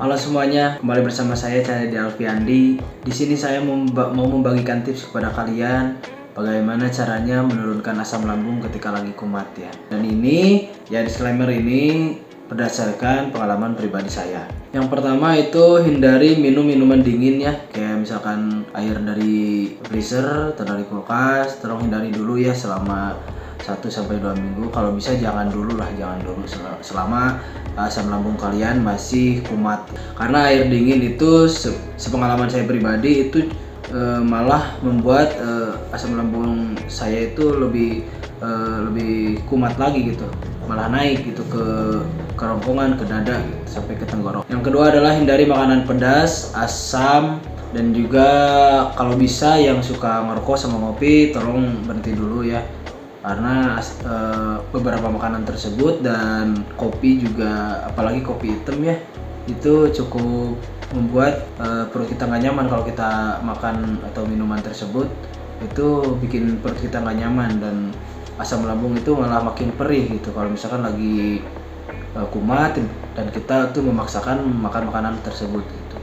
Halo semuanya, kembali bersama saya Cahyadi Alfiandi. Di sini saya mau membagikan tips kepada kalian bagaimana caranya menurunkan asam lambung ketika lagi kumat ya. Dan ini ya disclaimer ini berdasarkan pengalaman pribadi saya. Yang pertama itu hindari minum minuman dingin ya, kayak misalkan air dari freezer atau dari kulkas, tolong hindari dulu ya selama 1-2 minggu. Kalau bisa jangan dulu selama asam lambung kalian masih kumat, karena air dingin itu sepengalaman saya pribadi itu malah membuat asam lambung saya itu lebih kumat lagi gitu, malah naik gitu ke kerongkongan, ke dada gitu, sampai ke tenggorok. Yang kedua adalah hindari makanan pedas, asam, dan juga kalau bisa yang suka ngerokok sama ngopi tolong berhenti dulu ya, karena beberapa makanan tersebut dan kopi juga, apalagi kopi hitam ya, itu cukup membuat perut kita nggak nyaman. Kalau kita makan atau minuman tersebut itu bikin perut kita nggak nyaman dan asam lambung itu malah makin perih gitu kalau misalkan lagi kumat dan kita tuh memaksakan makan makanan tersebut gitu.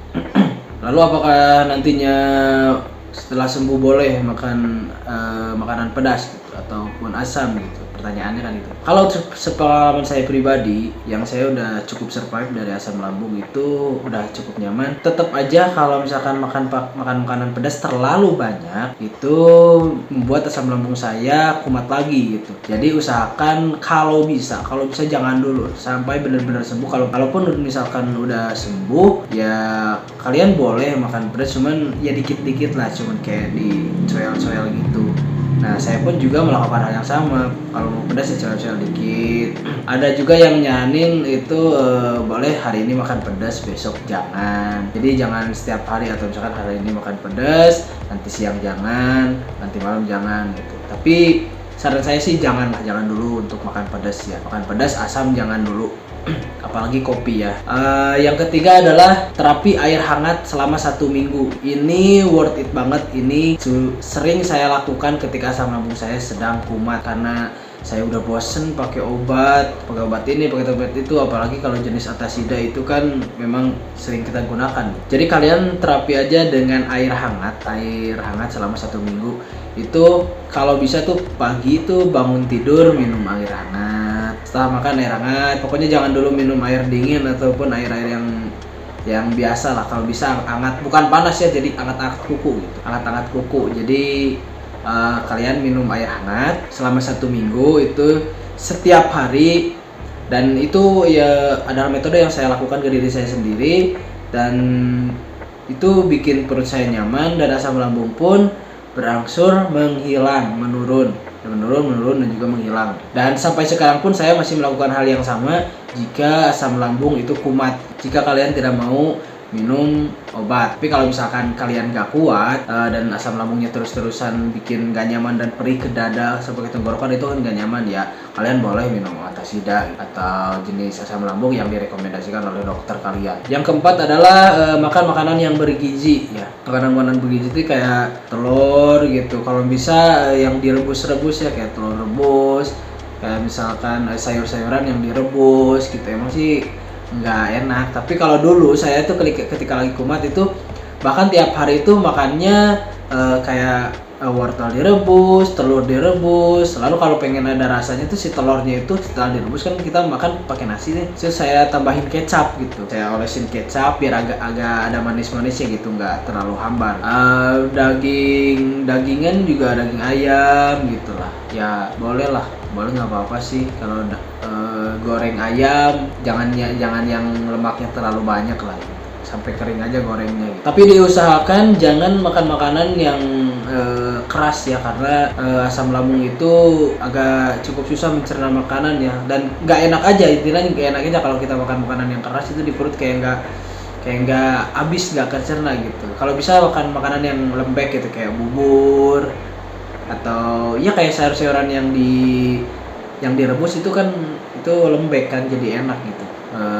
Lalu apakah nantinya setelah sembuh boleh makan makanan pedas gitu ataupun asam gitu? Pertanyaannya kan itu. Kalau sepengalaman saya pribadi, yang saya udah cukup survive dari asam lambung itu udah cukup nyaman. Tetap aja kalau misalkan makan makanan pedas terlalu banyak itu membuat asam lambung saya kumat lagi gitu. Jadi usahakan kalau bisa jangan dulu sampai benar-benar sembuh. Kalaupun misalkan udah sembuh ya kalian boleh makan pedas, cuman ya dikit-dikit lah, cuman kayak di coel-coel gitu. Nah, saya pun juga melakukan hal yang sama. Kalau mau pedas ya coel-coel dikit. Ada juga yang nyanin itu boleh hari ini makan pedas, besok jangan. Jadi jangan setiap hari, atau misalkan hari ini makan pedas, nanti siang jangan, nanti malam jangan gitu. Tapi saran saya sih jangan dulu untuk makan pedas ya. Makan pedas, asam jangan dulu. Apalagi kopi ya. Yang ketiga adalah terapi air hangat selama 1 minggu. Ini worth it banget. Ini sering saya lakukan ketika asam lambung saya sedang kumat, karena saya udah bosen pakai obat ini, pakai obat itu, apalagi kalau jenis Atasida itu kan memang sering kita gunakan. Jadi kalian terapi aja dengan air hangat selama 1 minggu. Itu kalau bisa tuh pagi itu bangun tidur minum air hangat, setelah makan air hangat. Pokoknya jangan dulu minum air dingin ataupun air yang biasa lah. Kalau bisa hangat, bukan panas ya, jadi hangat kuku gitu, hangat kuku. Jadi kalian minum air hangat selama 1 minggu itu setiap hari, dan itu ya adalah metode yang saya lakukan ke diri saya sendiri, dan itu bikin perut saya nyaman dan asam lambung pun berangsur menghilang, menurun dan juga menghilang. Dan sampai sekarang pun saya masih melakukan hal yang sama jika asam lambung itu kumat, jika kalian tidak mau minum obat. Tapi kalau misalkan kalian gak kuat dan asam lambungnya terus-terusan bikin gak nyaman dan perih ke dada sampai ke tenggorokan, itu kan gak nyaman ya, kalian boleh minum Atasida atau jenis asam lambung yang direkomendasikan oleh dokter kalian. Yang keempat adalah makan makanan yang bergizi ya. Makanan bergizi itu kayak telur gitu, kalau bisa yang direbus-rebus ya, kayak telur rebus, kayak misalkan sayur-sayuran yang direbus gitu. Emang sih nggak enak, tapi kalau dulu saya tuh ketika lagi kumat itu bahkan tiap hari itu makannya kayak wortel direbus, telur direbus. Lalu kalau pengen ada rasanya tuh si telurnya itu setelah direbus kan kita makan pakai nasi nih, terus saya tambahin kecap gitu, saya olesin kecap biar agak ada manis-manisnya gitu, nggak terlalu hambar. Dagingan juga daging ayam gitulah ya, boleh nggak apa-apa sih kalau goreng ayam, jangan yang lemaknya terlalu banyak lah gitu, sampai kering aja gorengnya gitu. Tapi diusahakan jangan makan makanan yang keras ya, karena asam lambung itu agak cukup susah mencerna makanan ya, dan nggak enak aja, intinya nggak enak aja kalau kita makan makanan yang keras itu di perut kayak nggak habis, nggak kecerna gitu. Kalau bisa makan makanan yang lembek gitu, kayak bubur atau ya kayak sayur-sayuran yang direbus itu kan, itu lembek kan, jadi enak gitu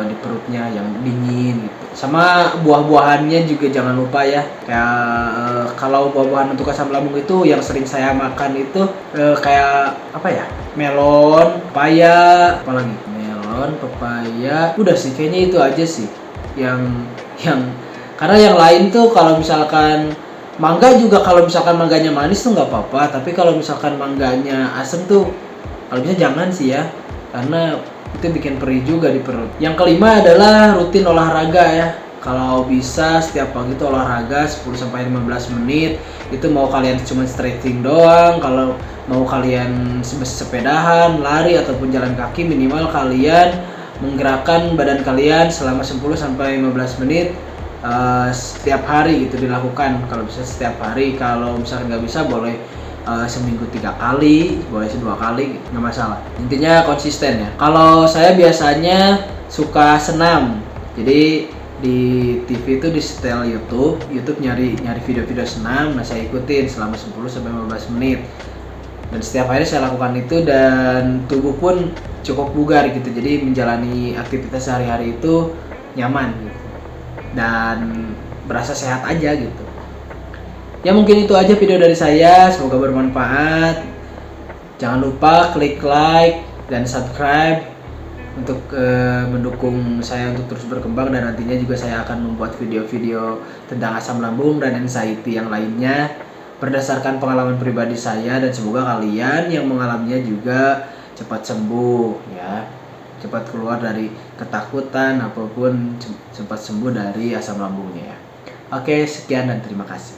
di perutnya, yang dingin gitu. Sama buah-buahannya juga jangan lupa ya, kayak kalau buah-buahan untuk asam lambung itu yang sering saya makan itu kayak apa ya, melon, pepaya, apalagi melon, pepaya, udah sih kayaknya itu aja sih. yang karena yang lain tuh kalau misalkan mangga juga, kalau misalkan mangganya manis tuh nggak apa-apa, tapi kalau misalkan mangganya asem tuh kalau bisa jangan sih ya, karena itu bikin perih juga di perut. Yang kelima adalah rutin olahraga ya. Kalau bisa setiap pagi itu olahraga 10-15 menit. Itu mau kalian cuma stretching doang, kalau mau kalian sepedahan, lari ataupun jalan kaki, minimal kalian menggerakkan badan kalian selama 10-15 menit setiap hari gitu dilakukan. Kalau bisa setiap hari, kalau misalnya nggak bisa boleh seminggu 3 kali, boleh 2 kali, nggak masalah. Intinya konsisten ya. Kalau saya biasanya suka senam, jadi di TV itu di setel YouTube nyari video-video senam, nah saya ikutin selama 10-15 menit. Dan setiap hari saya lakukan itu dan tubuh pun cukup bugar gitu. Jadi menjalani aktivitas sehari-hari itu nyaman gitu. Dan berasa sehat aja gitu. Ya mungkin itu aja video dari saya, semoga bermanfaat. Jangan lupa klik like dan subscribe untuk mendukung saya untuk terus berkembang, dan nantinya juga saya akan membuat video-video tentang asam lambung dan anxiety yang lainnya berdasarkan pengalaman pribadi saya, dan semoga kalian yang mengalaminya juga cepat sembuh ya, cepat keluar dari ketakutan apapun, cepat sembuh dari asam lambungnya ya. Oke, sekian dan terima kasih.